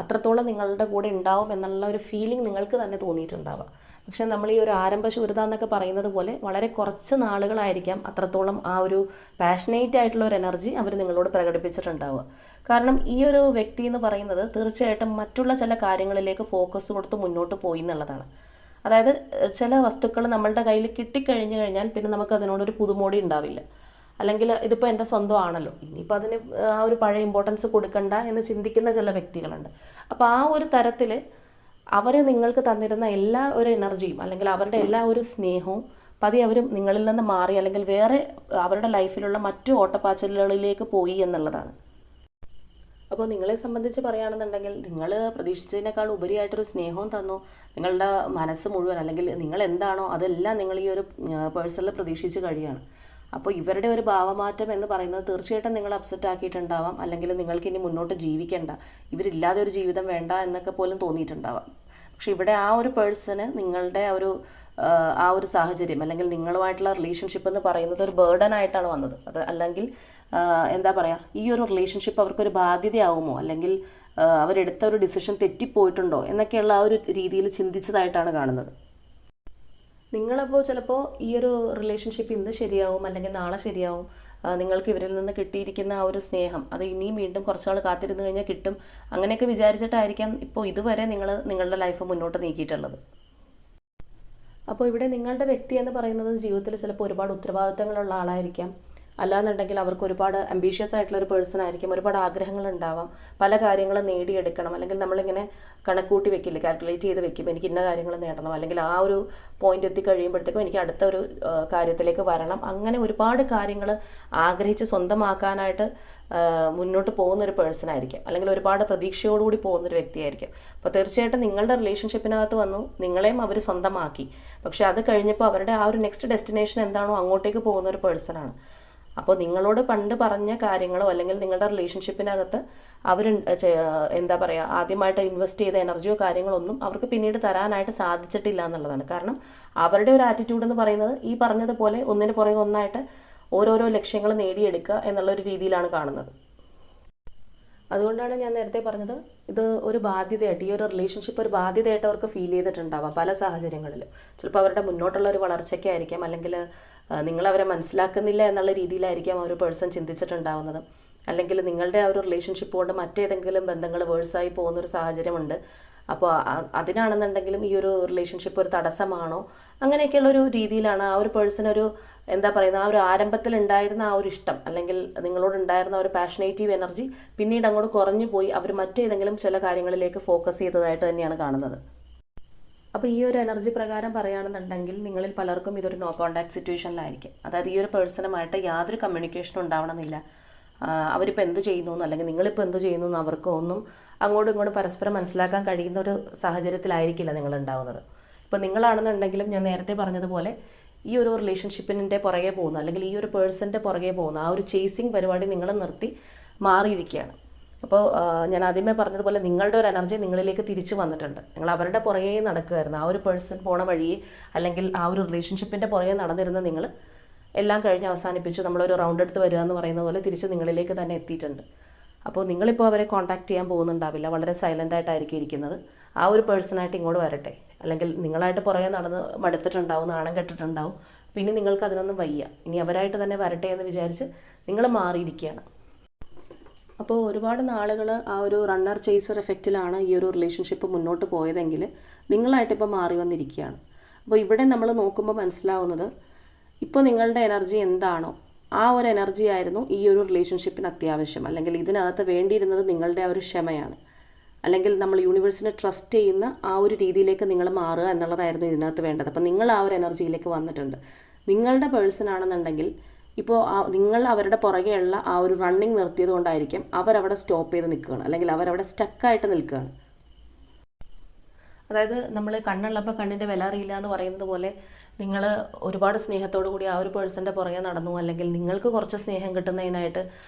അത്രത്തോളം നിങ്ങളുടെ കൂടെ ഉണ്ടാവും എന്നുള്ള ഒരു ഫീലിംഗ് നിങ്ങൾക്ക് തന്നെ തോന്നിയിട്ടുണ്ടാവാം. പക്ഷേ നമ്മൾ ഈ ഒരു ആരംഭശൂരത എന്നൊക്കെ പറയുന്നത് പോലെ വളരെ കുറച്ച് നാളുകളായിരിക്കാം അത്രത്തോളം ആ ഒരു പാഷനേറ്റ് ആയിട്ടുള്ള ഒരു എനർജി അവർ നിങ്ങളോട് പ്രകടിപ്പിച്ചിട്ടുണ്ടാവുക. കാരണം ഈ ഒരു വ്യക്തി എന്ന് പറയുന്നത് തീർച്ചയായിട്ടും മറ്റുള്ള ചില കാര്യങ്ങളിലേക്ക് ഫോക്കസ് കൊടുത്ത് മുന്നോട്ട് പോയി എന്നുള്ളതാണ്. അതായത് ചില വസ്തുക്കൾ നമ്മളുടെ കയ്യിൽ കിട്ടിക്കഴിഞ്ഞു കഴിഞ്ഞാൽ പിന്നെ നമുക്ക് അതിനോടൊരു പുതുമോടി ഉണ്ടാവില്ല. അല്ലെങ്കിൽ ഇതിപ്പോൾ എൻ്റെ സ്വന്തമാണല്ലോ, ഇനിയിപ്പോൾ അതിന് ആ ഒരു പഴയ ഇമ്പോർട്ടൻസ് കൊടുക്കണ്ട എന്ന് ചിന്തിക്കുന്ന ചില വ്യക്തികളുണ്ട്. അപ്പോൾ ആ ഒരു തരത്തിൽ അവർ നിങ്ങൾക്ക് തന്നിരുന്ന എല്ലാ ഒരു എനർജിയും, അല്ലെങ്കിൽ അവരുടെ എല്ലാ ഒരു സ്നേഹവും പതി അവർ നിങ്ങളിൽ നിന്ന് മാറി, അല്ലെങ്കിൽ വേറെ അവരുടെ ലൈഫിലുള്ള മറ്റു ഓട്ടപ്പാച്ചിലുകളിലേക്ക് പോയി എന്നുള്ളതാണ്. അപ്പോൾ നിങ്ങളെ സംബന്ധിച്ച് പറയുകയാണെന്നുണ്ടെങ്കിൽ നിങ്ങൾ പ്രതീക്ഷിച്ചതിനേക്കാൾ ഉപരിയായിട്ടൊരു സ്നേഹവും തന്നു. നിങ്ങളുടെ മനസ്സ് മുഴുവൻ, അല്ലെങ്കിൽ നിങ്ങൾ എന്താണോ അതെല്ലാം നിങ്ങൾ ഈ ഒരു പേഴ്സണിൽ പ്രതീക്ഷിച്ച് കഴിയുകയാണ്. അപ്പോൾ ഇവരുടെ ഒരു ഭാവമാറ്റം എന്ന് പറയുന്നത് തീർച്ചയായിട്ടും നിങ്ങൾ അപ്സെറ്റ് ആക്കിയിട്ടുണ്ടാവാം, അല്ലെങ്കിൽ നിങ്ങൾക്ക് ഇനി മുന്നോട്ട് ജീവിക്കേണ്ട, ഇവരില്ലാതെ ഒരു ജീവിതം വേണ്ട എന്നൊക്കെ പോലും തോന്നിയിട്ടുണ്ടാവാം. പക്ഷെ ഇവിടെ ആ ഒരു പേഴ്സണ് നിങ്ങളുടെ ആ ഒരു സാഹചര്യം അല്ലെങ്കിൽ നിങ്ങളുമായിട്ടുള്ള റിലേഷൻഷിപ്പ് എന്ന് പറയുന്നത് ഒരു ബേർഡൻ ആയിട്ടാണ് വന്നത്. അത് അല്ലെങ്കിൽ എന്താ പറയുക, ഈ ഒരു റിലേഷൻഷിപ്പ് അവർക്കൊരു ബാധ്യതയാവുമോ, അല്ലെങ്കിൽ അവരെടുത്ത ഒരു ഡിസിഷൻ തെറ്റിപ്പോയിട്ടുണ്ടോ എന്നൊക്കെയുള്ള ആ ഒരു രീതിയിൽ ചിന്തിച്ചതായിട്ടാണ് കാണുന്നത്. നിങ്ങളപ്പോൾ ചിലപ്പോൾ ഈ ഒരു റിലേഷൻഷിപ്പ് ഇന്ന് ശരിയാവും അല്ലെങ്കിൽ നാളെ ശരിയാവും, നിങ്ങൾക്ക് ഇവരിൽ നിന്ന് കിട്ടിയിരിക്കുന്ന ആ ഒരു സ്നേഹം അത് ഇനിയും വീണ്ടും കുറച്ചാൾ കാത്തിരുന്ന് കഴിഞ്ഞാൽ കിട്ടും, അങ്ങനെയൊക്കെ വിചാരിച്ചിട്ടായിരിക്കാം ഇപ്പോൾ ഇതുവരെ നിങ്ങളുടെ ലൈഫ് മുന്നോട്ട് നീക്കിയിട്ടുള്ളത്. അപ്പോൾ ഇവിടെ നിങ്ങളുടെ വ്യക്തി എന്ന് പറയുന്നത് ജീവിതത്തിൽ ചിലപ്പോൾ ഒരുപാട് ഉത്തരവാദിത്തങ്ങളുള്ള ആളായിരിക്കാം, അല്ലാന്നുണ്ടെങ്കിൽ അവർക്ക് ഒരുപാട് അംബീഷ്യസ് ആയിട്ടുള്ള ഒരു പേഴ്സൺ ആയിരിക്കും, ഒരുപാട് ആഗ്രഹങ്ങൾ ഉണ്ടാവാം, പല കാര്യങ്ങളും നേടിയെടുക്കണം, അല്ലെങ്കിൽ നമ്മളിങ്ങനെ കണക്കൂട്ടി വെക്കില്ല, കാൽക്കുലേറ്റ് ചെയ്ത് വെക്കും, എനിക്ക് ഇന്ന കാര്യങ്ങൾ നേടണം, അല്ലെങ്കിൽ ആ ഒരു പോയിന്റ് എത്തിക്കഴിയുമ്പോഴത്തേക്കും എനിക്ക് അടുത്ത ഒരു കാര്യത്തിലേക്ക് വരണം, അങ്ങനെ ഒരുപാട് കാര്യങ്ങൾ ആഗ്രഹിച്ച് സ്വന്തമാക്കാനായിട്ട് മുന്നോട്ട് പോകുന്നൊരു പേഴ്സൺ ആയിരിക്കും, അല്ലെങ്കിൽ ഒരുപാട് പ്രതീക്ഷയോടുകൂടി പോകുന്നൊരു വ്യക്തിയായിരിക്കും. അപ്പോൾ തീർച്ചയായിട്ടും നിങ്ങളുടെ റിലേഷൻഷിപ്പിനകത്ത് വന്നു, നിങ്ങളെയും അവർ സ്വന്തമാക്കി, പക്ഷെ അത് കഴിഞ്ഞപ്പോൾ അവരുടെ ആ ഒരു നെക്സ്റ്റ് ഡെസ്റ്റിനേഷൻ എന്താണോ അങ്ങോട്ടേക്ക് പോകുന്ന ഒരു പേഴ്സണാണ്. അപ്പോൾ നിങ്ങളോട് പണ്ട് പറഞ്ഞ കാര്യങ്ങളോ അല്ലെങ്കിൽ നിങ്ങളുടെ റിലേഷൻഷിപ്പിനകത്ത് അവർ എന്താ പറയുക, ആദ്യമായിട്ട് ഇൻവെസ്റ്റ് ചെയ്ത എനർജിയോ കാര്യങ്ങളോ ഒന്നും അവർക്ക് പിന്നീട് തരാനായിട്ട് സാധിച്ചിട്ടില്ല എന്നുള്ളതാണ്. കാരണം അവരുടെ ഒരു ആറ്റിറ്റ്യൂഡ് എന്ന് പറയുന്നത് ഈ പറഞ്ഞതുപോലെ ഒന്നിന് പുറകെ ഒന്നായിട്ട് ഓരോരോ ലക്ഷ്യങ്ങൾ നേടിയെടുക്കുക എന്നുള്ളൊരു രീതിയിലാണ് കാണുന്നത്. അതുകൊണ്ടാണ് ഞാൻ നേരത്തെ പറഞ്ഞത്, ഇത് ഒരു ബാധ്യതയായിട്ട്, ഈ ഒരു റിലേഷൻഷിപ്പ് ഒരു ബാധ്യതയായിട്ട് അവർക്ക് ഫീൽ ചെയ്തിട്ടുണ്ടാവാം പല സാഹചര്യങ്ങളിലും. ചിലപ്പോൾ അവരുടെ മുന്നോട്ടുള്ള ഒരു വളർച്ചയ്ക്കായിരിക്കാം, അല്ലെങ്കിൽ നിങ്ങളവരെ മനസ്സിലാക്കുന്നില്ല എന്നുള്ള രീതിയിലായിരിക്കാം ആ ഒരു പേഴ്സൺ ചിന്തിച്ചിട്ടുണ്ടാവുന്നത്, അല്ലെങ്കിൽ നിങ്ങളുടെ ആ ഒരു റിലേഷൻഷിപ്പ് കൊണ്ട് മറ്റേതെങ്കിലും ബന്ധങ്ങൾ വേഴ്സായി പോകുന്നൊരു സാഹചര്യമുണ്ട്. അപ്പോൾ അതിനാണെന്നുണ്ടെങ്കിലും ഈ ഒരു റിലേഷൻഷിപ്പ് ഒരു തടസ്സമാണോ, അങ്ങനെയൊക്കെയുള്ളൊരു രീതിയിലാണ് ആ ഒരു പേഴ്സൺ ഒരു എന്താ പറയുന്നത്, ആ ഒരു ആരംഭത്തിൽ ഉണ്ടായിരുന്ന ആ ഒരു ഇഷ്ടം അല്ലെങ്കിൽ നിങ്ങളോടുണ്ടായിരുന്ന ഒരു പാഷനേറ്റീവ് എനർജി പിന്നീട് അങ്ങോട്ട് കുറഞ്ഞു പോയി അവർ മറ്റേതെങ്കിലും ചില കാര്യങ്ങളിലേക്ക് ഫോക്കസ് ചെയ്തതായിട്ട് തന്നെയാണ് കാണുന്നത്. അപ്പോൾ ഈ ഒരു എനർജി പ്രകാരം പറയുകയാണെന്നുണ്ടെങ്കിൽ നിങ്ങളിൽ പലർക്കും ഇതൊരു നോ കോൺടാക്ട് സിറ്റുവേഷനിലായിരിക്കും. അതായത് ഈ ഒരു പേഴ്സണുമായിട്ട് യാതൊരു കമ്മ്യൂണിക്കേഷനും ഉണ്ടാവണമെന്നില്ല. അവരിപ്പോൾ എന്ത് ചെയ്യുന്നു അല്ലെങ്കിൽ നിങ്ങളിപ്പോൾ എന്ത് ചെയ്യുന്നു എന്ന് അവർക്ക് ഒന്നും അങ്ങോട്ടും ഇങ്ങോട്ടും പരസ്പരം മനസ്സിലാക്കാൻ കഴിയുന്ന ഒരു സാഹചര്യത്തിലായിരിക്കില്ല നിങ്ങളുണ്ടാവുന്നത്. ഇപ്പോൾ നിങ്ങളാണെന്നുണ്ടെങ്കിലും ഞാൻ നേരത്തെ പറഞ്ഞതുപോലെ ഈ ഒരു റിലേഷൻഷിപ്പിൻ്റെ പുറകെ പോകുന്ന അല്ലെങ്കിൽ ഈ ഒരു പേഴ്സൻ്റെ പുറകെ പോകുന്ന ആ ഒരു ചേസിങ് പരിപാടി നിങ്ങൾ നിർത്തി മാറിയിരിക്കുകയാണ്. അപ്പോൾ ഞാൻ ആദ്യമേ പറഞ്ഞതുപോലെ നിങ്ങളുടെ ഒരു എനർജി നിങ്ങളിലേക്ക് തിരിച്ചു വന്നിട്ടുണ്ട്. നിങ്ങൾ അവരുടെ പുറകെ നടക്കുമായിരുന്നു, ആ ഒരു പേഴ്സൺ പോണ വഴിയെ അല്ലെങ്കിൽ ആ ഒരു റിലേഷൻഷിപ്പിൻ്റെ പുറകെ നടന്നിരുന്ന നിങ്ങൾ എല്ലാം കഴിഞ്ഞ് അവസാനിപ്പിച്ച് നമ്മളൊരു റൗണ്ട് എടുത്ത് വരിക എന്ന് പറയുന്ന പോലെ തിരിച്ച് നിങ്ങളിലേക്ക് തന്നെ എത്തിയിട്ടുണ്ട്. അപ്പോൾ നിങ്ങളിപ്പോൾ അവരെ കോൺടാക്ട് ചെയ്യാൻ പോകുന്നുണ്ടാവില്ല, വളരെ സൈലൻ്റ് ആയിട്ടായിരിക്കും ഇരിക്കുന്നത്. ആ ഒരു പേഴ്സണായിട്ട് ഇങ്ങോട്ട് വരട്ടെ, അല്ലെങ്കിൽ നിങ്ങളായിട്ട് പുറകെ നടന്ന് മടുത്തിട്ടുണ്ടാവും, നാണം കെട്ടിട്ടുണ്ടാവും, പിന്നെ നിങ്ങൾക്ക് അതിനൊന്നും വയ്യ, ഇനി അവരായിട്ട് തന്നെ വരട്ടെ എന്ന് വിചാരിച്ച് നിങ്ങൾ മാറിയിരിക്കുകയാണ്. അപ്പോൾ ഒരുപാട് നാളുകൾ ആ ഒരു റണ്ണർ ചേസർ എഫക്റ്റിലാണ് ഈ ഒരു റിലേഷൻഷിപ്പ് മുന്നോട്ട് പോയതെങ്കിൽ നിങ്ങളായിട്ടിപ്പോൾ മാറി വന്നിരിക്കുകയാണ്. അപ്പോൾ ഇവിടെ നമ്മൾ നോക്കുമ്പോൾ മനസ്സിലാവുന്നത്, ഇപ്പോൾ നിങ്ങളുടെ എനർജി എന്താണോ ആ ഒരു എനർജി ആയിരുന്നു ഈ ഒരു റിലേഷൻഷിപ്പിന് അത്യാവശ്യം, അല്ലെങ്കിൽ ഇതിനകത്ത് വേണ്ടിയിരുന്നത് നിങ്ങളുടെ ആ ഒരു ക്ഷമയാണ്, അല്ലെങ്കിൽ നമ്മൾ യൂണിവേഴ്സിനെ ട്രസ്റ്റ് ചെയ്യുന്ന ആ ഒരു രീതിയിലേക്ക് നിങ്ങൾ മാറുക എന്നുള്ളതായിരുന്നു ഇതിനകത്ത് വേണ്ടത്. അപ്പോൾ നിങ്ങൾ ആ ഒരു എനർജിയിലേക്ക് വന്നിട്ടുണ്ട്. നിങ്ങളുടെ പേഴ്സൺ ആണെന്നുണ്ടെങ്കിൽ ഇപ്പോൾ നിങ്ങൾ അവരുടെ പുറകെയുള്ള ആ ഒരു റണ്ണിങ് നിർത്തിയത് കൊണ്ടായിരിക്കും അവരവിടെ സ്റ്റോപ്പ് ചെയ്ത് നിൽക്കുകയാണ്, അല്ലെങ്കിൽ അവരവിടെ സ്റ്റക്കായിട്ട് നിൽക്കുകയാണ്. അതായത് നമ്മൾ കണ്ണുള്ളപ്പോൾ കണ്ണിൻ്റെ വില അറിയില്ല എന്ന് പറയുന്നത് പോലെ നിങ്ങൾ ഒരുപാട് സ്നേഹത്തോടു കൂടി ആ ഒരു പേഴ്സൻ്റെ പുറകെ നടന്നു, അല്ലെങ്കിൽ നിങ്ങൾക്ക് കുറച്ച് സ്നേഹം കിട്ടുന്നതിനായിട്ട്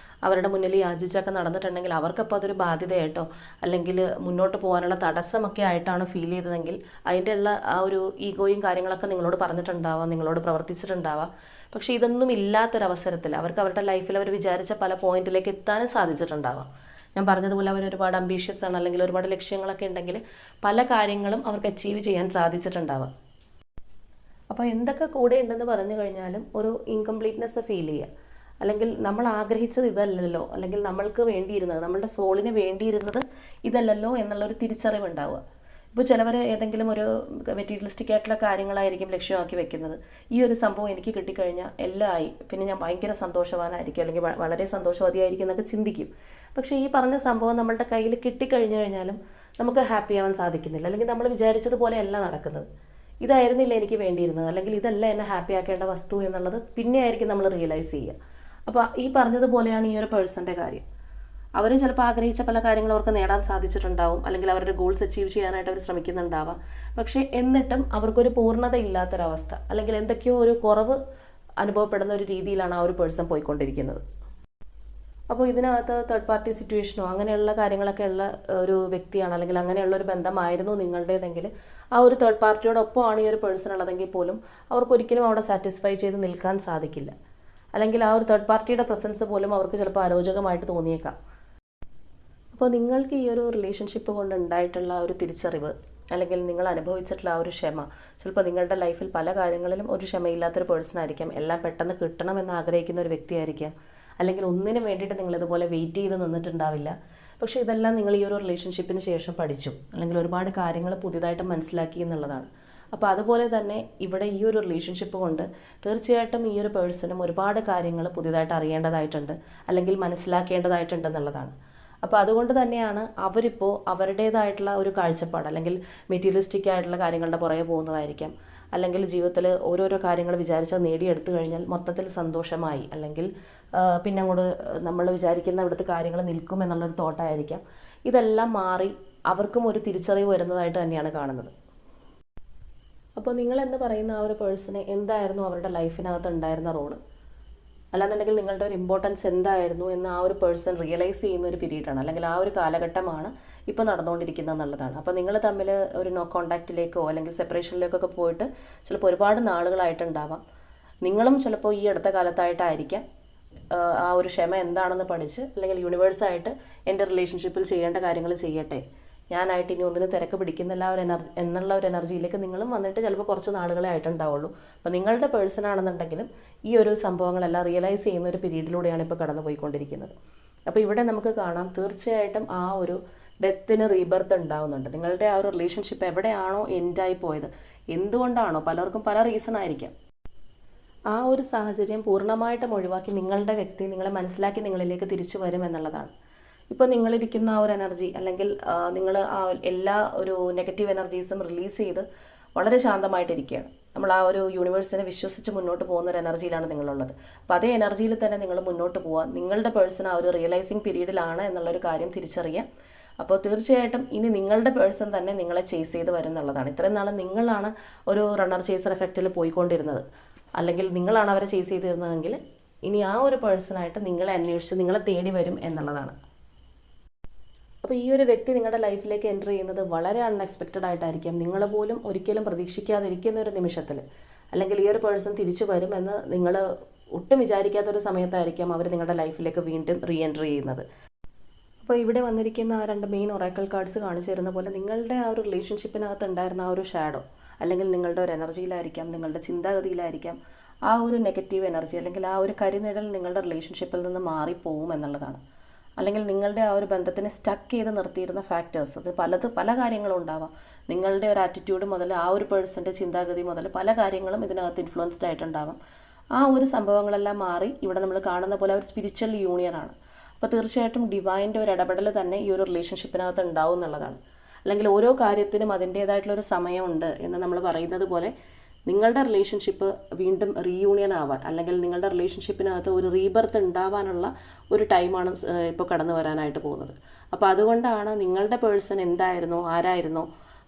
അവരുടെ മുന്നിൽ യാചിച്ചൊക്കെ നടന്നിട്ടുണ്ടെങ്കിൽ അവർക്കപ്പോൾ അതൊരു ബാധ്യതയായിട്ടോ അല്ലെങ്കിൽ മുന്നോട്ട് പോകാനുള്ള തടസ്സമൊക്കെ ആയിട്ടാണ് ഫീൽ ചെയ്തതെങ്കിൽ അതിൻ്റെ ഉള്ള ആ ഒരു ഈഗോയും കാര്യങ്ങളൊക്കെ നിങ്ങളോട് പറഞ്ഞിട്ടുണ്ടാവാം, നിങ്ങളോട് പ്രവർത്തിച്ചിട്ടുണ്ടാവാം. പക്ഷേ ഇതൊന്നും ഇല്ലാത്തൊരവസരത്തിൽ അവർക്ക് അവരുടെ ലൈഫിൽ അവർ വിചാരിച്ച പല പോയിന്റിലേക്ക് എത്താനും സാധിച്ചിട്ടുണ്ടാവാം. ഞാൻ പറഞ്ഞതുപോലെ അവർ ഒരുപാട് അംബീഷ്യസ് ആണ്, അല്ലെങ്കിൽ ഒരുപാട് ലക്ഷ്യങ്ങളൊക്കെ ഉണ്ടെങ്കിൽ പല കാര്യങ്ങളും അവർക്ക് അച്ചീവ് ചെയ്യാൻ സാധിച്ചിട്ടുണ്ടാവാം. അപ്പോൾ എന്തൊക്കെ കൂടെ ഉണ്ടെന്ന് പറഞ്ഞു കഴിഞ്ഞാലും ഒരു ഇൻകംപ്ലീറ്റ്നെസ് ഫീൽ ചെയ്യുക, അല്ലെങ്കിൽ നമ്മൾ ആഗ്രഹിച്ചത് ഇതല്ലല്ലോ, അല്ലെങ്കിൽ നമ്മൾക്ക് വേണ്ടിയിരുന്നത്, നമ്മളുടെ സോളിന് വേണ്ടിയിരുന്നത് ഇതല്ലല്ലോ എന്നുള്ളൊരു തിരിച്ചറിവ് ഉണ്ടാവുക. ഇപ്പോൾ ചിലവർ ഏതെങ്കിലും ഒരു മെറ്റീരിയലിസ്റ്റിക് ആയിട്ടുള്ള കാര്യങ്ങളായിരിക്കും ലക്ഷ്യമാക്കി വെക്കുന്നത്. ഈ ഒരു സംഭവം എനിക്ക് കിട്ടിക്കഴിഞ്ഞാൽ എല്ലാം ആയി, പിന്നെ ഞാൻ ഭയങ്കര സന്തോഷവാനായിരിക്കും, അല്ലെങ്കിൽ വളരെ സന്തോഷവതിയായിരിക്കും എന്നൊക്കെ ചിന്തിക്കും. പക്ഷേ ഈ പറഞ്ഞ സംഭവം നമ്മളുടെ കയ്യിൽ കിട്ടിക്കഴിഞ്ഞു കഴിഞ്ഞാലും നമുക്ക് ഹാപ്പി ആവാൻ സാധിക്കുന്നില്ല, അല്ലെങ്കിൽ നമ്മൾ വിചാരിച്ചതുപോലെ അല്ല നടക്കുന്നത്. ഇതായിരുന്നില്ല എനിക്ക് വേണ്ടിയിരുന്നത്, അല്ലെങ്കിൽ ഇതല്ല എന്നെ ഹാപ്പി ആക്കേണ്ട വസ്തു എന്നുള്ളത് പിന്നെ ആയിരിക്കും നമ്മൾ റിയലൈസ് ചെയ്യുക. അപ്പോൾ ഈ പറഞ്ഞതുപോലെയാണ് ഈ ഒരു പേഴ്സൻ്റെ കാര്യം. അവർ ചിലപ്പോൾ ആഗ്രഹിച്ച പല കാര്യങ്ങളും അവർക്ക് നേടാൻ സാധിച്ചിട്ടുണ്ടാവും, അല്ലെങ്കിൽ അവരുടെ ഗോൾസ് അച്ചീവ് ചെയ്യാനായിട്ട് അവർ ശ്രമിക്കുന്നുണ്ടാവാം. പക്ഷേ എന്നിട്ടും അവർക്കൊരു പൂർണ്ണത ഇല്ലാത്തൊരവസ്ഥ, അല്ലെങ്കിൽ എന്തൊക്കെയോ ഒരു കുറവ് അനുഭവപ്പെടുന്ന ഒരു രീതിയിലാണ് ആ ഒരു പേഴ്സൺ പോയിക്കൊണ്ടിരിക്കുന്നത്. അപ്പോൾ ഇതിനകത്ത് തേർഡ് പാർട്ടി സിറ്റുവേഷനോ അങ്ങനെയുള്ള കാര്യങ്ങളൊക്കെ ഉള്ള ഒരു വ്യക്തിയാണ്, അല്ലെങ്കിൽ അങ്ങനെയുള്ള ഒരു ബന്ധമായിരുന്നു നിങ്ങളുടേതെങ്കിൽ ആ ഒരു തേർഡ് പാർട്ടിയോടൊപ്പമാണ് ഈ ഒരു പേഴ്സൺ ഉള്ളതെങ്കിൽ പോലും അവർക്കൊരിക്കലും അവിടെ സാറ്റിസ്ഫൈ ചെയ്ത് നിൽക്കാൻ സാധിക്കില്ല. അല്ലെങ്കിൽ ആ ഒരു തേർഡ് പാർട്ടിയുടെ പ്രസൻസ് പോലും അവർക്ക് ചിലപ്പോൾ അരോചകമായിട്ട് തോന്നിയേക്കാം. അപ്പോൾ നിങ്ങൾക്ക് ഈ ഒരു റിലേഷൻഷിപ്പ് കൊണ്ട് ഉണ്ടായിട്ടുള്ള ഒരു തിരിച്ചറിവ്, അല്ലെങ്കിൽ നിങ്ങൾ അനുഭവിച്ചിട്ടുള്ള ആ ഒരു ക്ഷമ, ചിലപ്പോൾ നിങ്ങളുടെ ലൈഫിൽ പല കാര്യങ്ങളിലും ഒരു ക്ഷമയില്ലാത്തൊരു പേഴ്സൺ ആയിരിക്കാം, എല്ലാം പെട്ടെന്ന് കിട്ടണമെന്ന് ആഗ്രഹിക്കുന്ന ഒരു വ്യക്തിയായിരിക്കാം, അല്ലെങ്കിൽ ഒന്നിനു വേണ്ടിയിട്ട് നിങ്ങളിതുപോലെ വെയിറ്റ് ചെയ്ത് നിന്നിട്ടുണ്ടാവില്ല. പക്ഷേ ഇതെല്ലാം നിങ്ങൾ ഈ ഒരു റിലേഷൻഷിപ്പിന് ശേഷം പഠിച്ചു, അല്ലെങ്കിൽ ഒരുപാട് കാര്യങ്ങൾ പുതിയതായിട്ട് മനസ്സിലാക്കി എന്നുള്ളതാണ്. അപ്പോൾ അതുപോലെ തന്നെ ഇവിടെ ഈ ഒരു റിലേഷൻഷിപ്പ് കൊണ്ട് തീർച്ചയായിട്ടും ഈ ഒരു പേഴ്സണും ഒരുപാട് കാര്യങ്ങൾ പുതിയതായിട്ട് അറിയേണ്ടതായിട്ടുണ്ട്, അല്ലെങ്കിൽ മനസ്സിലാക്കേണ്ടതായിട്ടുണ്ട് എന്നുള്ളതാണ്. അപ്പോൾ അതുകൊണ്ട് തന്നെയാണ് അവരിപ്പോൾ അവരുടേതായിട്ടുള്ള ഒരു കാഴ്ചപ്പാട്, അല്ലെങ്കിൽ മെറ്റീരിയലിസ്റ്റിക് ആയിട്ടുള്ള കാര്യങ്ങളുടെ പുറകെ പോകുന്നതായിരിക്കാം, അല്ലെങ്കിൽ ജീവിതത്തിൽ ഓരോരോ കാര്യങ്ങൾ വിചാരിച്ചാൽ നേടിയെടുത്തു കഴിഞ്ഞാൽ മൊത്തത്തിൽ സന്തോഷമായി, അല്ലെങ്കിൽ പിന്നെ അങ്ങോട്ട് നമ്മൾ വിചാരിക്കുന്ന ഇവിടുത്തെ കാര്യങ്ങൾ നിൽക്കും എന്നുള്ളൊരു തോട്ടായിരിക്കാം. ഇതെല്ലാം മാറി അവർക്കും ഒരു തിരിച്ചറിവ് വരുന്നതായിട്ട് തന്നെയാണ് കാണുന്നത്. അപ്പോൾ നിങ്ങളെന്ന് പറയുന്ന ആ ഒരു പേഴ്സണ് എന്തായിരുന്നു അവരുടെ ലൈഫിനകത്ത് ഉണ്ടായിരുന്ന റോള്, അല്ലാന്നുണ്ടെങ്കിൽ നിങ്ങളുടെ ഒരു ഇമ്പോർട്ടൻസ് എന്തായിരുന്നു എന്ന് ആ ഒരു പേഴ്സൺ റിയലൈസ് ചെയ്യുന്ന ഒരു പീരീഡാണ്, അല്ലെങ്കിൽ ആ ഒരു കാലഘട്ടമാണ് ഇപ്പോൾ നടന്നുകൊണ്ടിരിക്കുന്നത് എന്നുള്ളതാണ്. അപ്പോൾ നിങ്ങൾ തമ്മിൽ ഒരു നോ കോണ്ടാക്റ്റിലേക്കോ അല്ലെങ്കിൽ സെപ്പറേഷനിലേക്കൊക്കെ പോയിട്ട് ചിലപ്പോൾ ഒരുപാട് നാളുകളായിട്ടുണ്ടാവാം. നിങ്ങളും ചിലപ്പോൾ ഈ അടുത്ത കാലത്തായിട്ടായിരിക്കാം ആ ഒരു ക്ഷമ എന്താണെന്ന് പഠിച്ച്, അല്ലെങ്കിൽ യൂണിവേഴ്സായിട്ട് എൻ്റെ റിലേഷൻഷിപ്പിൽ ചെയ്യേണ്ട കാര്യങ്ങൾ ചെയ്യട്ടെ, ഞാനായിട്ട് ഇനി ഒന്നിനും തിരക്ക് പിടിക്കുന്നില്ല എന്നുള്ള ഒരു എനർജിയിലേക്ക് നിങ്ങളും വന്നിട്ട് ചിലപ്പോൾ കുറച്ച് നാളുകളെ ആയിട്ടുണ്ടാവുള്ളൂ. അപ്പോൾ നിങ്ങളുടെ പേഴ്സൺ ആണെന്നുണ്ടെങ്കിലും ഈ ഒരു സംഭവങ്ങളെല്ലാം റിയലൈസ് ചെയ്യുന്ന ഒരു പീരീഡിലൂടെയാണ് ഇപ്പോൾ കടന്നു പോയിക്കൊണ്ടിരിക്കുന്നത്. അപ്പോൾ ഇവിടെ നമുക്ക് കാണാം തീർച്ചയായിട്ടും ആ ഒരു ഡെത്തിന് റീബർത്ത് ഉണ്ടാവുന്നുണ്ട്. നിങ്ങളുടെ ആ ഒരു റിലേഷൻഷിപ്പ് എവിടെയാണോ എൻഡായി പോയത്, എന്തുകൊണ്ടാണോ, പലർക്കും പല റീസൺ ആയിരിക്കാം, ആ ഒരു സാഹചര്യം പൂർണ്ണമായിട്ടും ഒഴിവാക്കി നിങ്ങളുടെ വ്യക്തി നിങ്ങളെ മനസ്സിലാക്കി നിങ്ങളിലേക്ക് തിരിച്ചു വരും എന്നുള്ളതാണ്. ഇപ്പോൾ നിങ്ങളിരിക്കുന്ന ആ ഒരു എനർജി, അല്ലെങ്കിൽ നിങ്ങൾ ആ എല്ലാ ഒരു നെഗറ്റീവ് എനർജീസും റിലീസ് ചെയ്ത് വളരെ ശാന്തമായിട്ടിരിക്കുകയാണ്. നമ്മൾ ആ ഒരു യൂണിവേഴ്സിനെ വിശ്വസിച്ച് മുന്നോട്ട് പോകുന്ന ഒരു എനർജിയിലാണ് നിങ്ങളുള്ളത്. അപ്പോൾ അതേ എനർജിയിൽ തന്നെ നിങ്ങൾ മുന്നോട്ട് പോവുക. നിങ്ങളുടെ പേഴ്സൺ ആ ഒരു റിയലൈസിങ് പീരീഡിലാണ് എന്നുള്ളൊരു കാര്യം തിരിച്ചറിയാം. അപ്പോൾ തീർച്ചയായിട്ടും ഇനി നിങ്ങളുടെ പേഴ്സൺ തന്നെ നിങ്ങളെ ചേസ് ചെയ്ത് വരും എന്നുള്ളതാണ്. ഇത്രയും നാൾ നിങ്ങളാണ് ഒരു റണ്ണർ ചേസർ എഫക്റ്റിൽ പോയിക്കൊണ്ടിരുന്നത്, അല്ലെങ്കിൽ നിങ്ങളാണ് അവരെ ചേസ് ചെയ്തിരുന്നതെങ്കിൽ ഇനി ആ ഒരു പേഴ്സണായിട്ട് നിങ്ങളെ അന്വേഷിച്ച് നിങ്ങളെ തേടി വരും എന്നുള്ളതാണ്. അപ്പോൾ ഈ ഒരു വ്യക്തി നിങ്ങളുടെ ലൈഫിലേക്ക് എൻ്റർ ചെയ്യുന്നത് വളരെ അൺഎക്സ്പെക്റ്റഡ് ആയിട്ടായിരിക്കാം. നിങ്ങൾ പോലും ഒരിക്കലും പ്രതീക്ഷിക്കാതിരിക്കുന്ന ഒരു നിമിഷത്തിൽ, അല്ലെങ്കിൽ ഈ ഒരു പേഴ്സൺ തിരിച്ചു വരുമെന്ന് നിങ്ങൾ ഒട്ടും വിചാരിക്കാത്തൊരു സമയത്തായിരിക്കാം അവർ നിങ്ങളുടെ ലൈഫിലേക്ക് വീണ്ടും റീ എൻട്രി ചെയ്യുന്നത്. അപ്പോൾ ഇവിടെ വന്നിരിക്കുന്ന ആ രണ്ട് മെയിൻ ഒറാക്കിൾ കാർഡ്സ് കാണിച്ചു തരുന്ന പോലെ നിങ്ങളുടെ ആ ഒരു റിലേഷൻഷിപ്പിനകത്ത് ഉണ്ടായിരുന്ന ആ ഒരു ഷാഡോ, അല്ലെങ്കിൽ നിങ്ങളുടെ ഒരു എനർജിയിലായിരിക്കാം, നിങ്ങളുടെ ചിന്താഗതിയിലായിരിക്കാം ആ ഒരു നെഗറ്റീവ് എനർജി, അല്ലെങ്കിൽ ആ ഒരു കരിനിഴൽ നിങ്ങളുടെ റിലേഷൻഷിപ്പിൽ നിന്ന് മാറിപ്പോവും എന്നുള്ളതാണ്. അല്ലെങ്കിൽ നിങ്ങളുടെ ആ ഒരു ബന്ധത്തിനെ സ്റ്റക്ക് ചെയ്ത് നിർത്തിയിരുന്ന ഫാക്ടേഴ്സ്, അത് പല കാര്യങ്ങളും ഉണ്ടാവാം. നിങ്ങളുടെ ഒരു ആറ്റിറ്റ്യൂഡ് മുതൽ ആ ഒരു പേഴ്സൻ്റെ ചിന്താഗതി മുതൽ പല കാര്യങ്ങളും ഇതിനകത്ത് ഇൻഫ്ലുവൻസ്ഡ് ആയിട്ടുണ്ടാവാം. ആ ഒരു സംഭവങ്ങളെല്ലാം മാറി ഇവിടെ നമ്മൾ കാണുന്ന പോലെ ഒരു സ്പിരിച്വൽ യൂണിയനാണ്. അപ്പോൾ തീർച്ചയായിട്ടും ഡിവൈൻ്റെ ഒരു ഇടപെടൽ തന്നെ ഈ ഒരു റിലേഷൻഷിപ്പിനകത്ത് ഉണ്ടാവും എന്നുള്ളതാണ്. അല്ലെങ്കിൽ ഓരോ കാര്യത്തിനും അതിൻ്റേതായിട്ടുള്ളൊരു സമയമുണ്ട് എന്ന് നമ്മൾ പറയുന്നത് പോലെ നിങ്ങളുടെ റിലേഷൻഷിപ്പ് വീണ്ടും റീയൂണിയൻ ആവാൻ, അല്ലെങ്കിൽ നിങ്ങളുടെ റിലേഷൻഷിപ്പിനകത്ത് ഒരു റീബർത്ത് ഉണ്ടാവാനുള്ള ഒരു ടൈമാണ് ഇപ്പോൾ കടന്നു വരാനായിട്ട് പോകുന്നത്. അപ്പോൾ അതുകൊണ്ടാണ് നിങ്ങളുടെ പേഴ്സൺ എന്തായിരുന്നോ, ആരായിരുന്നോ,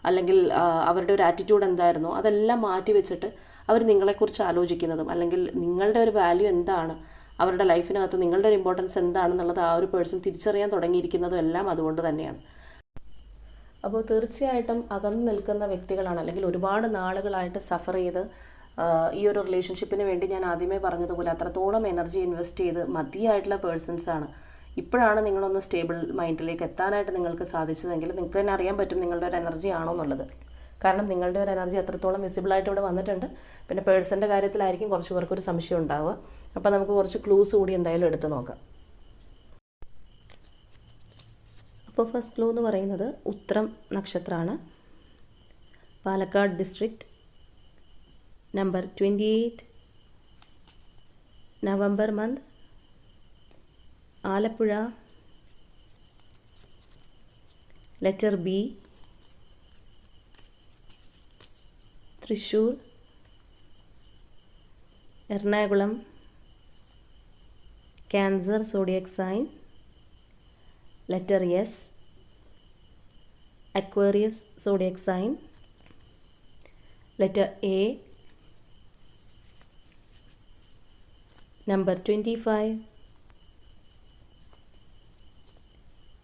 അല്ലെങ്കിൽ അവരുടെ ഒരു ആറ്റിറ്റ്യൂഡ് എന്തായിരുന്നോ അതെല്ലാം മാറ്റി വെച്ചിട്ട് അവർ നിങ്ങളെക്കുറിച്ച് ആലോചിക്കുന്നതും, അല്ലെങ്കിൽ നിങ്ങളുടെ ഒരു വാല്യൂ എന്താണ്, അവരുടെ ലൈഫിനകത്ത് നിങ്ങളുടെ ഒരു ഇമ്പോർട്ടൻസ് എന്താണെന്നുള്ളത് ആ ഒരു പേഴ്സൺ തിരിച്ചറിയാൻ തുടങ്ങിയിരിക്കുന്നതും എല്ലാം അതുകൊണ്ട് തന്നെയാണ്. അപ്പോൾ തീർച്ചയായിട്ടും അകന്നു നിൽക്കുന്ന വ്യക്തികളാണ്, അല്ലെങ്കിൽ ഒരുപാട് നാളുകളായിട്ട് സഫർ ചെയ്ത് ഈ ഒരു റിലേഷൻഷിപ്പിന് വേണ്ടി ഞാൻ ആദ്യമേ പറഞ്ഞതുപോലെ അത്രത്തോളം എനർജി ഇൻവെസ്റ്റ് ചെയ്ത് മതിയായിട്ടുള്ള പേഴ്സൺസാണ്. ഇപ്പോഴാണ് നിങ്ങളൊന്ന് സ്റ്റേബിൾ മൈൻഡിലേക്ക് എത്താനായിട്ട് നിങ്ങൾക്ക് സാധിച്ചതെങ്കിൽ നിങ്ങൾക്ക് തന്നെ അറിയാൻ പറ്റും നിങ്ങളുടെ ഒരു എനർജി ആണോ എന്നുള്ളത്. കാരണം നിങ്ങളുടെ ഒരു എനർജി അത്രത്തോളം വിസിബിളായിട്ട് ഇവിടെ വന്നിട്ടുണ്ട്. പിന്നെ പേഴ്സൻ്റെ കാര്യത്തിലായിരിക്കും കുറച്ച് പേർക്കൊരു സംശയം ഉണ്ടാവുക. അപ്പോൾ നമുക്ക് കുറച്ച് ക്ലൂസ് കൂടി എന്തായാലും എടുത്ത് നോക്കാം. അപ്പോൾ ഫസ്റ്റ് ക്ലൂ എന്ന് പറയുന്നത് ഉത്രം നക്ഷത്രമാണ്, Palakkad district, number 28, November month, Alappuzha, letter B, Thrissur, Ernakulam, cancer zodiac sign, letter S, Aquarius zodiac sign, letter A, number 25,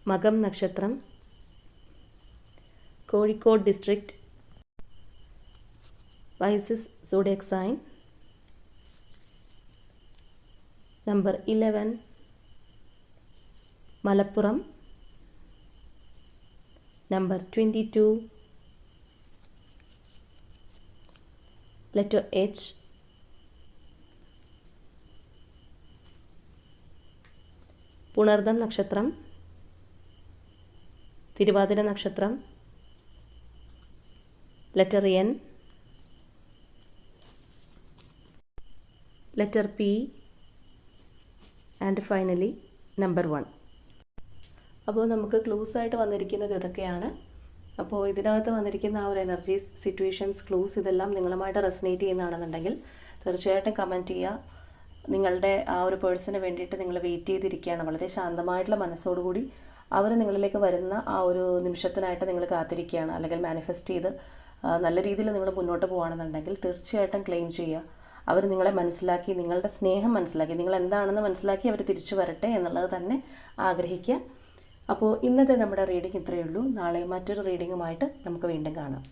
മകം നക്ഷത്രം, Kozhikode district, Pisces zodiac sign, number 11, Malappuram, number 22, letter H, പുണർദം നക്ഷത്രം, തിരുവാതിര നക്ഷത്രം, letter N, letter P, and finally number 1. അപ്പോൾ നമുക്ക് ക്ലൂസ് ആയിട്ട് വന്നിരിക്കുന്നത് ഇതൊക്കെയാണ്. അപ്പോൾ ഇതിനകത്ത് വന്നിരിക്കുന്ന ആ ഒരു എനർജീസ്, സിറ്റുവേഷൻസ്, ക്ലൂസ് ഇതെല്ലാം നിങ്ങളുമായിട്ട് റെസനേറ്റ് ചെയ്യുന്നതാണെന്നുണ്ടെങ്കിൽ തീർച്ചയായിട്ടും കമൻറ്റ് ചെയ്യുക. നിങ്ങളുടെ ആ ഒരു പേഴ്സണിന് വേണ്ടിയിട്ട് നിങ്ങൾ വെയിറ്റ് ചെയ്തിരിക്കുകയാണ്. വളരെ ശാന്തമായിട്ടുള്ള മനസ്സോടുകൂടി അവർ നിങ്ങളിലേക്ക് വരുന്ന ആ ഒരു നിമിഷത്തിനായിട്ട് നിങ്ങൾ കാത്തിരിക്കുകയാണ്. അല്ലെങ്കിൽ മാനിഫെസ്റ്റ് ചെയ്ത് നല്ല രീതിയിൽ നിങ്ങൾ മുന്നോട്ട് പോകുകയാണെന്നുണ്ടെങ്കിൽ തീർച്ചയായിട്ടും ക്ലെയിം ചെയ്യുക. അവർ നിങ്ങളെ മനസ്സിലാക്കി, നിങ്ങളുടെ സ്നേഹം മനസ്സിലാക്കി, നിങ്ങൾ എന്താണെന്ന് മനസ്സിലാക്കി അവർ തിരിച്ചു വരട്ടെ എന്നുള്ളത് തന്നെ ആഗ്രഹിക്കുക. അപ്പോൾ ഇന്നത്തെ നമ്മുടെ റീഡിംഗ് ഇത്രയേ ഉള്ളൂ. നാളെ മറ്റൊരു റീഡിങ്ങുമായിട്ട് നമുക്ക് വീണ്ടും കാണാം.